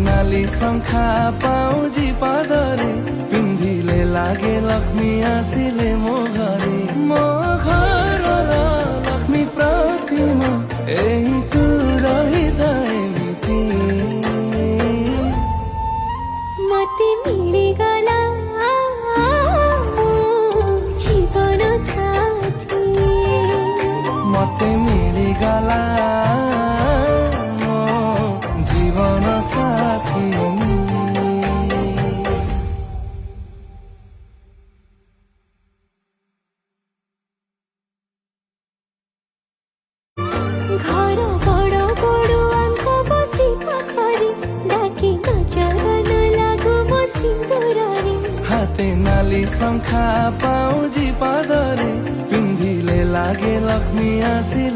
नाली शंखा पाउजी पादरे पिंधिले लागे लक्ष्मी आसिले मो घरे मो घर लक्ष्मी प्रतिमा एही तू रहिदाए मिति मते मिली गला जीवन साथी मते मिली गला मो जीवन साथी घर बड़ बड़ आंख बसी पाखरे डाके नजर न लागू मो सिंदूररे हाते नाली शंखा पाउजी पादरे पिंधिले लागे लक्ष्मी आसिले